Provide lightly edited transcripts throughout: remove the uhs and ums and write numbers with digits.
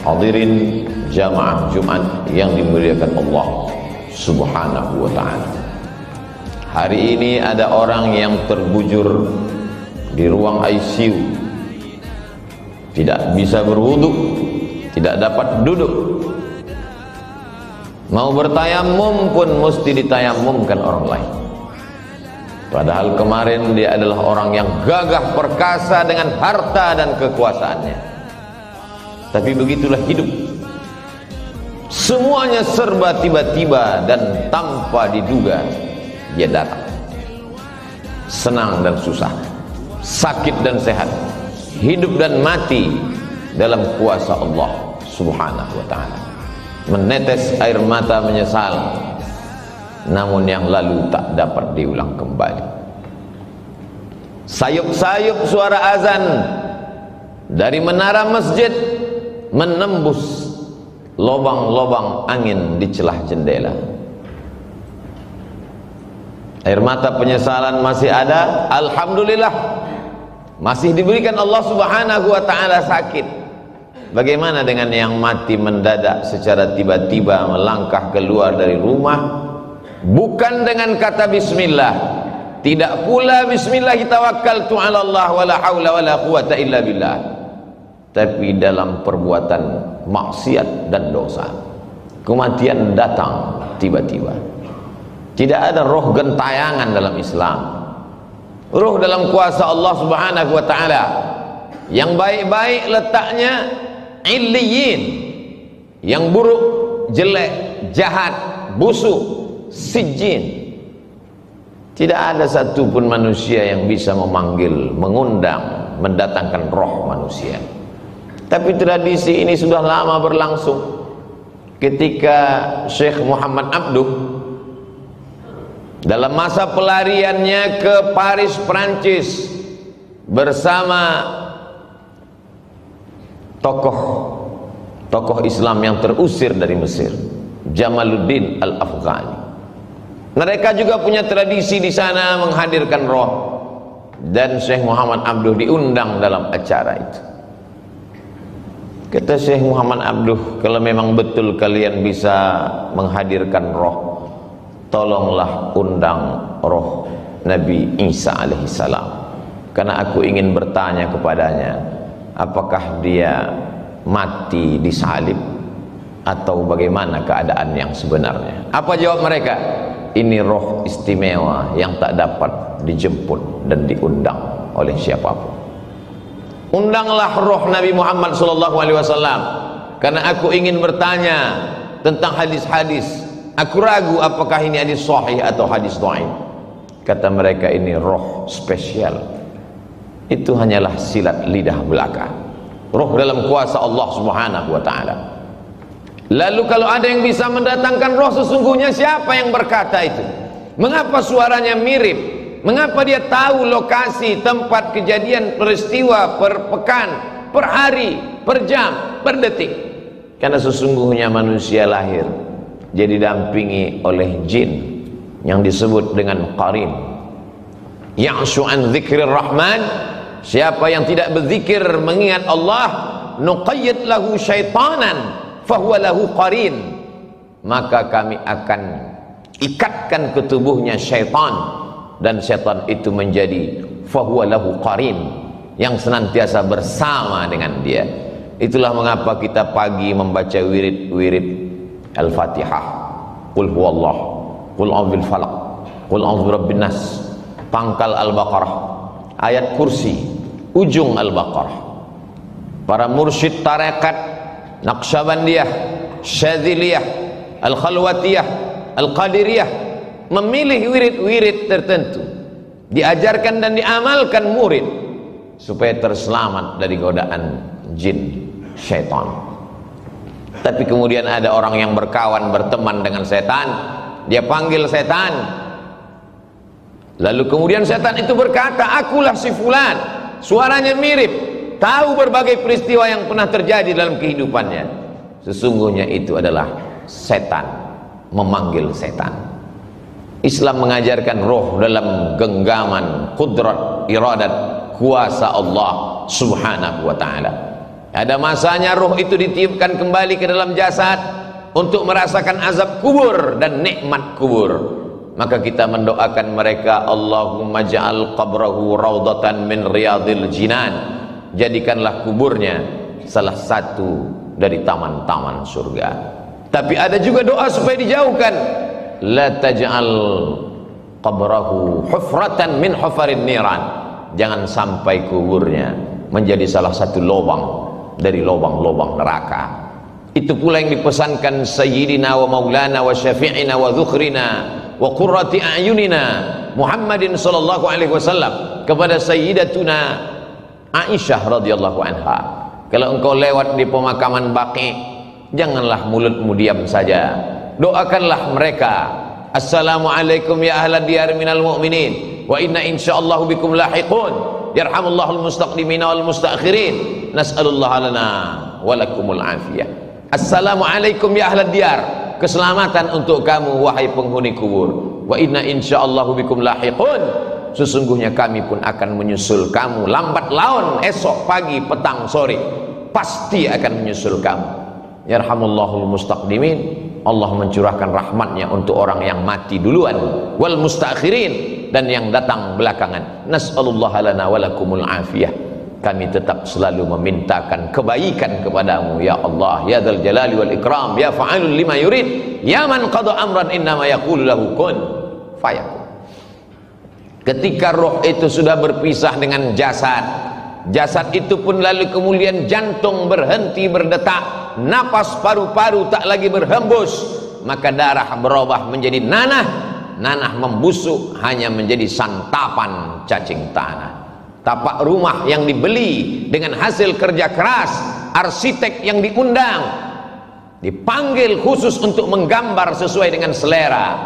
Hadirin jamaah Jumat yang dimuliakan Allah Subhanahu wa ta'ala. Hari ini ada orang yang terbujur di ruang ICU, tidak bisa berwudu, tidak dapat duduk. Mau bertayamum pun mesti ditayamumkan orang lain. Padahal kemarin dia adalah orang yang gagah perkasa dengan harta dan kekuasaannya. Tapi begitulah hidup. Semuanya serba tiba-tiba dan tanpa diduga dia datang. Senang dan susah, sakit dan sehat, hidup dan mati dalam kuasa Allah Subhanahu wa ta'ala. Menetes air mata menyesal, namun yang lalu tak dapat diulang kembali. Sayup-sayup suara azan dari menara masjid menembus lobang-lobang angin di celah jendela. Air mata penyesalan masih ada, alhamdulillah masih diberikan Allah Subhanahu wa ta'ala sakit. Bagaimana dengan yang mati mendadak secara tiba-tiba melangkah keluar dari rumah, bukan dengan kata bismillah, tidak pula bismillah tawakkaltu 'ala Allah wala haula wala quwata illa billah, tapi dalam perbuatan maksiat dan dosa. Kematian datang tiba-tiba. Tidak ada roh gentayangan dalam Islam. Roh dalam kuasa Allah Subhanahu wa ta'ala. Yang baik-baik letaknya illiyin, yang buruk, jelek, jahat, busuk, sijjin. Tidak ada satupun manusia yang bisa memanggil, mengundang, mendatangkan roh manusia. Tapi tradisi ini sudah lama berlangsung. Ketika Syekh Muhammad Abduh dalam masa pelariannya ke Paris, Prancis, bersama tokoh Islam yang terusir dari Mesir, Jamaluddin Al-Afghani. Mereka juga punya tradisi di sana menghadirkan roh, dan Syekh Muhammad Abduh diundang dalam acara itu. Kata Syekh Muhammad Abduh, kalau memang betul kalian bisa menghadirkan roh, tolonglah undang roh Nabi Isa alaihissalam, karena aku ingin bertanya kepadanya, apakah dia mati disalib atau bagaimana keadaan yang sebenarnya. Apa jawab mereka? Ini roh istimewa yang tak dapat dijemput dan diundang oleh siapapun. Undanglah roh Nabi Muhammad SAW, karena aku ingin bertanya tentang hadis-hadis. Aku ragu apakah ini hadis sahih atau hadis dhaif. Kata mereka, ini roh spesial. Itu hanyalah silat lidah belaka. Roh dalam kuasa Allah Subhanahu wa ta'ala. Lalu kalau ada yang bisa mendatangkan roh sesungguhnya, siapa yang berkata itu? Mengapa suaranya mirip? Mengapa dia tahu lokasi, tempat kejadian peristiwa per pekan, per hari, per jam, per detik? Karena sesungguhnya manusia lahir jadi didampingi oleh jin yang disebut dengan qarin. Ya'shu an dzikrir rahman, siapa yang tidak berzikir mengingat Allah, nuqayyid lahu syaitanan fahuwa lahu qarin, maka kami akan ikatkan ke tubuhnya syaitan, dan syaitan itu menjadi fahuwa lahu qarin, yang senantiasa bersama dengan dia. Itulah mengapa kita pagi membaca wirid-wirid Al-Fatihah, Qul huwallah, Qul a'udzu bil falaq, Qul a'udzu birabbin nas, pangkal Al-Baqarah, ayat kursi, ujung Al-Baqarah. Para mursyid tarekat Naqsyabandiyah, Syadziliyah, Al-Khalwatiyah, Al-Qadiriyah memilih wirid-wirid tertentu, diajarkan dan diamalkan murid supaya terselamat dari godaan jin syaitan. Tapi kemudian ada orang yang berkawan, berteman dengan setan, dia panggil setan, lalu kemudian setan itu berkata, akulah si fulan, suaranya mirip, tahu berbagai peristiwa yang pernah terjadi dalam kehidupannya. Sesungguhnya itu adalah setan memanggil setan. Islam mengajarkan roh dalam genggaman, qudrat, iradat, kuasa Allah Subhanahu wa ta'ala. Ada masanya ruh itu ditiupkan kembali ke dalam jasad untuk merasakan azab kubur dan nikmat kubur. Maka kita mendoakan mereka, Allahumma ja'al qabrahu raudatan min riyadil jinan. Jadikanlah kuburnya salah satu dari taman-taman surga. Tapi ada juga doa supaya dijauhkan. La taj'al qabrahu hufratan min hufarin niran. Jangan sampai kuburnya menjadi salah satu lubang dari lubang-lubang neraka. Itu pula yang dipesankan Sayyidina wa Maulana wa Syafi'ina wa Dzukhrina wa Qurrati A'yunina Muhammadin sallallahu alaihi wasallam kepada Sayyidatuna Aisyah radhiyallahu anha. Kalau engkau lewat di pemakaman Baqi, janganlah mulutmu diam saja, doakanlah mereka. Assalamualaikum ya ahlad diyar minal mu'minin wa inna insyaallah bikum lahiqun yarhamullahul mustaqdimin wal mustaakhirin nas'alullaha lana walakumul afiyah. Assalamualaikum ya ahlad diyar, keselamatan untuk kamu wahai penghuni kubur. Wa inna insyaallah bikum lahiqun, sesungguhnya kami pun akan menyusul kamu lambat laun, esok pagi petang sore pasti akan menyusul kamu. Yarhamullahul mustaqdimin, Allah mencurahkan rahmatnya untuk orang yang mati duluan, wal mustaakhirin, dan yang datang belakangan. Nas'alullaha lana walakumul afiyah. Kami tetap selalu memintakan kebaikan kepadamu ya Allah, ya dzal jalali wal ikram, ya fa'alul lima yurid, ya man qada amran innama yaqulu lahu kun fayakun. Ketika roh itu sudah berpisah dengan jasad, jasad itu pun lalu kemudian jantung berhenti berdetak, napas paru-paru tak lagi berhembus, maka darah berubah menjadi nanah, nanah membusuk hanya menjadi santapan cacing tanah. Tapak rumah yang dibeli dengan hasil kerja keras, arsitek yang diundang, dipanggil khusus untuk menggambar sesuai dengan selera,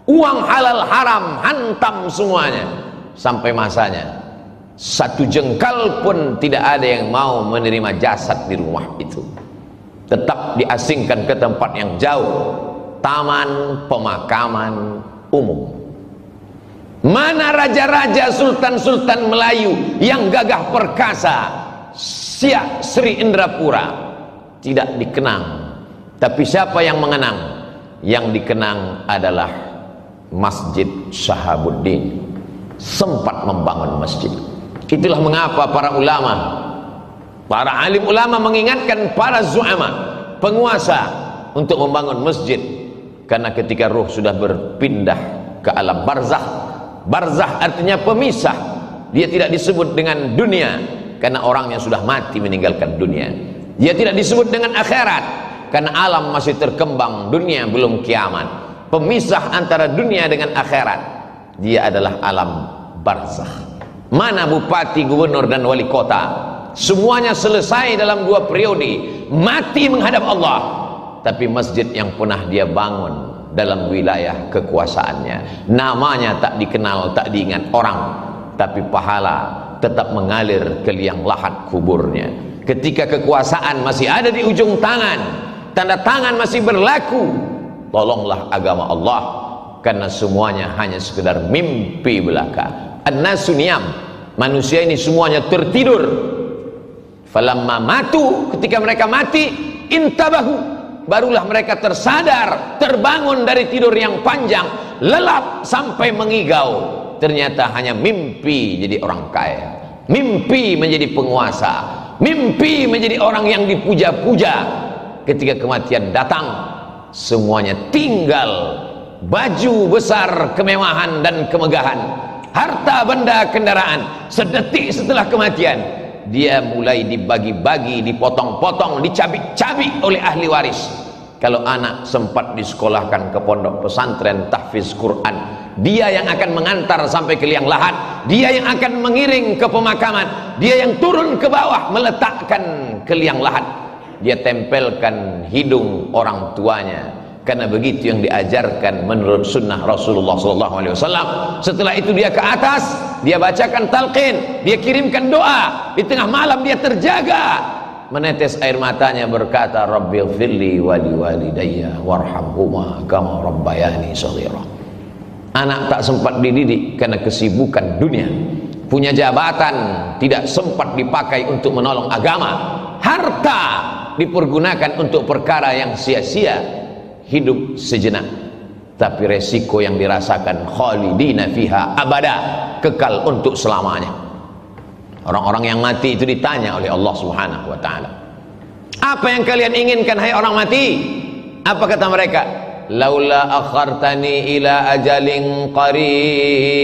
uang halal haram hantam semuanya. Sampai masanya satu jengkal pun tidak ada yang mau menerima jasad di rumah itu, tetap diasingkan ke tempat yang jauh, taman pemakaman umum. Mana raja-raja, sultan-sultan Melayu yang gagah perkasa, Siak Sri Indrapura? Tidak dikenang. Tapi siapa yang mengenang? Yang dikenang adalah Masjid Syahabuddin. Sempat membangun masjid. Itulah mengapa para ulama, para alim ulama mengingatkan para zu'ama, penguasa, untuk membangun masjid. Karena ketika ruh sudah berpindah ke alam barzakh, barzakh artinya pemisah, dia tidak disebut dengan dunia karena orangnya sudah mati meninggalkan dunia. Dia tidak disebut dengan akhirat karena alam masih terkembang, dunia belum kiamat. Pemisah antara dunia dengan akhirat, dia adalah alam barzakh. Mana bupati, gubernur dan wali kota, semuanya selesai dalam 2 periode, mati menghadap Allah. Tapi masjid yang pernah dia bangun dalam wilayah kekuasaannya, namanya tak dikenal, tak diingat orang, tapi pahala tetap mengalir ke liang lahat kuburnya. Ketika kekuasaan masih ada di ujung tangan, tanda tangan masih berlaku, tolonglah agama Allah, karena semuanya hanya sekedar mimpi belaka. An-nasu niyam, manusia ini semuanya tertidur. Falamma matu, ketika mereka mati, intabahu, barulah mereka tersadar, terbangun dari tidur yang panjang, lelap sampai mengigau. Ternyata hanya mimpi jadi orang kaya, mimpi menjadi penguasa, mimpi menjadi orang yang dipuja-puja. Ketika kematian datang, semuanya tinggal baju besar, kemewahan dan kemegahan, harta benda kendaraan. Sedetik setelah kematian, dia mulai dibagi-bagi, dipotong-potong, dicabik-cabik oleh ahli waris. Kalau anak sempat disekolahkan ke pondok pesantren tahfiz Quran, dia yang akan mengantar sampai ke liang lahat, dia yang akan mengiring ke pemakaman, dia yang turun ke bawah meletakkan ke liang lahat. Dia tempelkan hidung orang tuanya, karena begitu yang diajarkan menurut sunnah Rasulullah SAW. Setelah itu dia ke atas, dia bacakan talqin, dia kirimkan doa. Di tengah malam dia terjaga, menetes air matanya, berkata, Rabbighfirli wali walidayya warhamhuma kama rabbayani shaghira. Anak tak sempat dididik karena kesibukan dunia, punya jabatan tidak sempat dipakai untuk menolong agama. harta dipergunakan untuk perkara yang sia-sia, hidup sejenak, tapi resiko yang dirasakan khalidina fiha abada, kekal untuk selamanya. Orang-orang yang mati itu ditanya oleh Allah Subhanahu wa taala, apa yang kalian inginkan hai orang mati? Apa kata mereka? Laula akhartani ila ajalin qarib,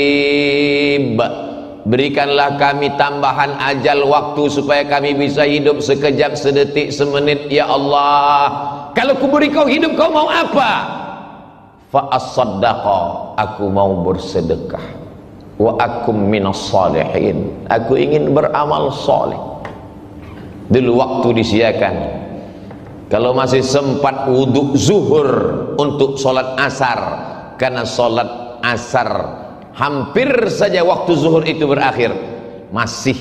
berikanlah kami tambahan ajal waktu supaya kami bisa hidup sekejap, sedetik, semenit ya Allah. Kalau ku beri kau hidup, kau mau apa? Fa as-saddaqa, aku mau bersedekah. Wa akum minas salihin, aku ingin beramal saleh. Dulu waktu disiakan, kalau masih sempat wudhu zuhur untuk sholat asar, karena sholat asar hampir saja waktu zuhur itu berakhir, masih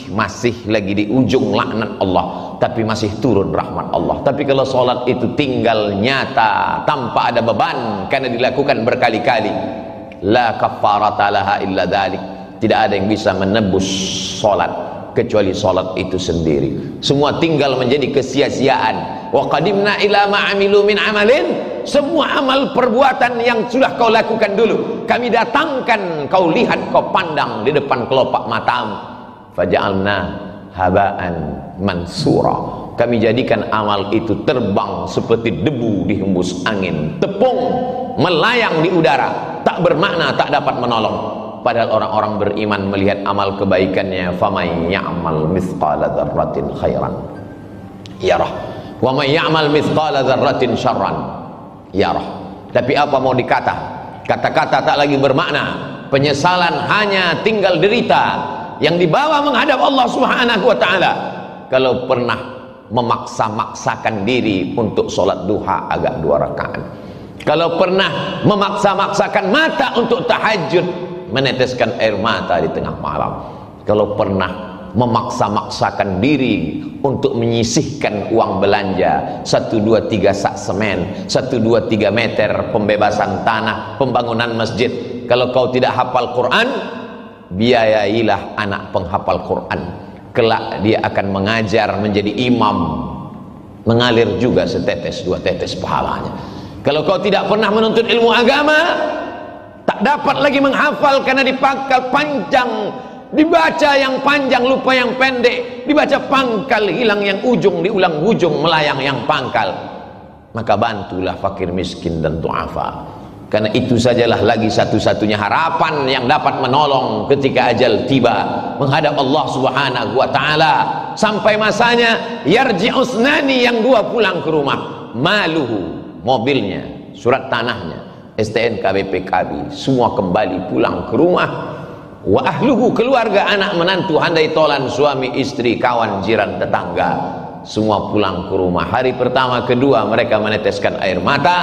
lagi di ujung laknat Allah, tapi masih turun rahmat Allah. Tapi kalau sholat itu tinggal nyata tanpa ada beban karena dilakukan berkali-kali, la kafarata laha illa dzalik, tidak ada yang bisa menebus sholat kecuali sholat itu sendiri. Semua tinggal menjadi kesia-siaan. Wa qadimna ila ma amilu min amalin, semua amal perbuatan yang sudah kau lakukan dulu kami datangkan, kau lihat, kau pandang di depan kelopak matamu. Faja'alna haba'an mansura, kami jadikan amal itu terbang seperti debu dihembus angin, tepung melayang di udara, tak bermakna, tak dapat menolong. Padahal orang-orang beriman melihat amal kebaikannya, faman ya'mal mithqala dzarratin khairan yarah wa man ya'mal mithqala dzarratin syarran yarah. Tapi apa mau dikata? Kata-kata tak lagi bermakna, penyesalan hanya tinggal derita yang dibawa menghadap Allah Subhanahu wa taala. Kalau pernah memaksa-maksakan diri untuk sholat duha agak 2 rakaat, kalau pernah memaksa-maksakan mata untuk tahajud, meneteskan air mata di tengah malam, kalau pernah memaksa-maksakan diri untuk menyisihkan uang belanja 1, 2, 3 sak semen, 1, 2, 3 meter pembebasan tanah, pembangunan masjid, kalau kau tidak hafal Quran, biayailah anak penghafal Quran, kelak dia akan mengajar menjadi imam, mengalir juga setetes 2 tetes pahalanya. Kalau kau tidak pernah menuntut ilmu agama, tak dapat lagi menghafal karena dipangkal panjang, dibaca yang panjang lupa yang pendek, dibaca pangkal hilang yang ujung, diulang ujung melayang yang pangkal. Maka bantulah fakir miskin dan du'afa, karena itu sajalah lagi satu-satunya harapan yang dapat menolong ketika ajal tiba menghadap Allah Subhanahu wa taala. Sampai masanya yarji'usnani, yang 2 pulang ke rumah, maluhu, mobilnya, surat tanahnya, STNK, BPKB, semua kembali pulang ke rumah. Wa ahluhu, keluarga, anak, menantu, handai tolan, suami, istri, kawan, jiran, tetangga, semua pulang ke rumah. Hari pertama, kedua mereka meneteskan air mata,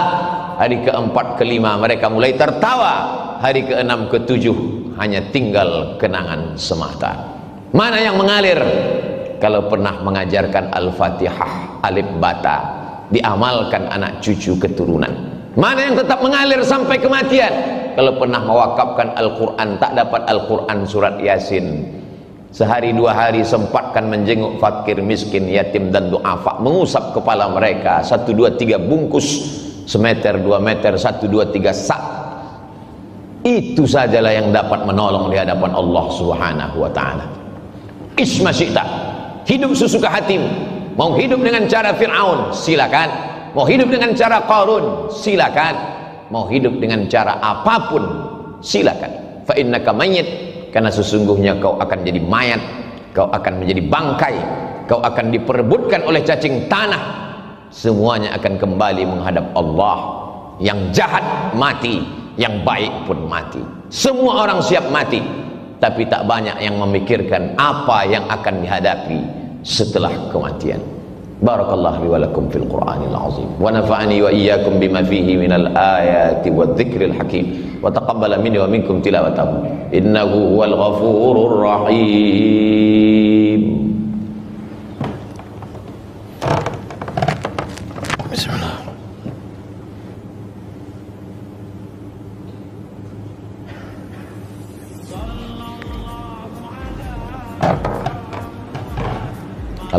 hari keempat, kelima mereka mulai tertawa, hari keenam, ketujuh hanya tinggal kenangan semata. Mana yang mengalir? Kalau pernah mengajarkan Al-Fatihah, alif bata, diamalkan anak cucu keturunan. Mana yang tetap mengalir sampai kematian? Kalau pernah mewakafkan Al-Quran, tak dapat Al-Quran surat Yasin, sehari 2 hari sempatkan menjenguk fakir miskin, yatim dan du'afa, mengusap kepala mereka, 1, 2, 3 bungkus, semeter 2 meter, 1, 2, 3 sak. Itu sajalah yang dapat menolong di hadapan Allah Subhanahu wa ta'ala. Isma syi'ta, hidup sesuka hatimu. Mau hidup dengan cara Fir'aun, silakan. Mau hidup dengan cara Qarun, silakan. Mau hidup dengan cara apapun, silakan. Fa innaka mayyit, karena sesungguhnya kau akan jadi mayat, kau akan menjadi bangkai, kau akan diperebutkan oleh cacing tanah. Semuanya akan kembali menghadap Allah. Yang jahat mati, yang baik pun mati. Semua orang siap mati, tapi tak banyak yang memikirkan apa yang akan dihadapi setelah kematian. Barakallahu li wa lakum fil Qur'anil azim wa nafa'ani wa iyyakum bima fihi minal ayati wadh-dhikril hakim wa taqabbala minni wa minkum tilawatahu innahu huwal ghafurur rahim. Bismillah.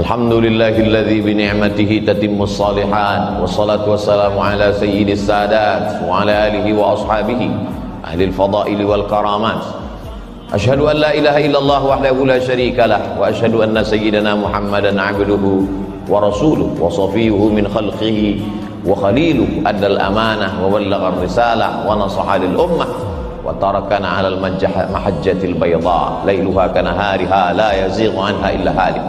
Alhamdulillahilladzi bi ni'matihi tatimmus shalihat, wassalatu wassalamu ala sayyidis sadat wa ala alihi wa ashabihi ahli al-fadail wal karamat. Asyhadu an la ilaha illallah wahdahu la syarika lah wa asyhadu anna sayyidana Muhammadan 'abduhu wa rasuluhu wa safiyuhu min khalqihi wa khaliluhu addal amanah wa ballagha ar-risalah wa nasaha lil ummah wa tarakana 'alal mahajjatil bayda lailuha kanahariha la yazighu anha illa halik.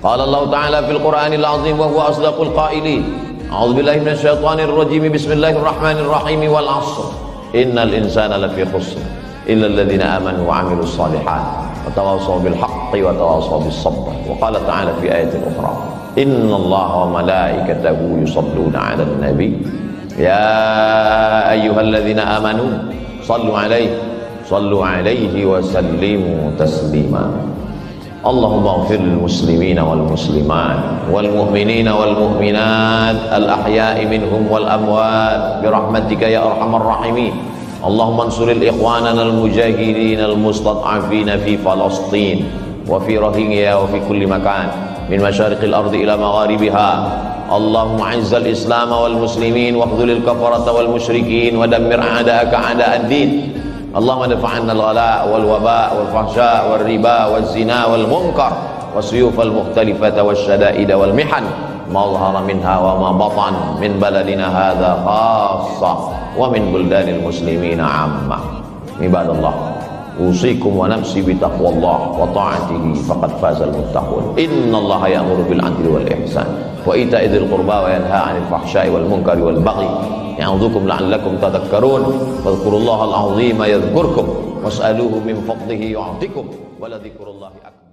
Qala Allah Ta'ala fil Qur'anil Azim wa huwa asdaqul qailin. A'udzu billahi minasy syaithanir rajim. Bismillahirrahmanirrahim. Wal 'ashr. Innal insana lafi khusr illa alladziina aamanu wa 'amilus shalihat wa tawassaw bil haqqi wa tawassaw bis sabr. Wa qala ta'ala fi ayatin ukhra. Innallaha wa malaikatahu yusholluna 'alan nabi. Ya ayyuhalladziina aamanu sallu 'alaihi wa sallimu taslima. Allahumma ighfir lil muslimina wal muslimat wal mu'minina wal mu'minat al ahya'i minhum wal amwat bi rahmatika ya arhamar rahimin. Allahumma ansuril ikhwanana al mujahidin al mustad'afin fi Falastin wa fi Rohingya wa fi kulli makan min masyariqil ardi ila magharibiha. Allahumma izzal islam wal muslimin wa khudhulil kafarata wal musyrikin wa dammir a'da'aka a'da'ad din. Allahumma dafa'anna al-ghala wal-waba wal-fahsya wal-riba wal-zina wal-munkar was-suyuf al-mukhtalifata wash-shada'id wal-mihan ma dhahara minha wa ma batan min baladina hadha khassa wa min buldanil muslimina 'amma. Ibadallah, usikum wa nafsi bi taqwallah wa ta'atihi faqad fazal muttaqun. Innallaha ya'muru bil 'adli wal ihsan wa ita'i dzil qurba wa yanha 'anil fahsya'i wal munkari wal baghi. Ya'udzukum la'allakum tadhakkarun. Wadhkurullahal 'azima yadhkurkum was'aluhu min fadlihi yu'tikum wa la dzikrullahi akbar.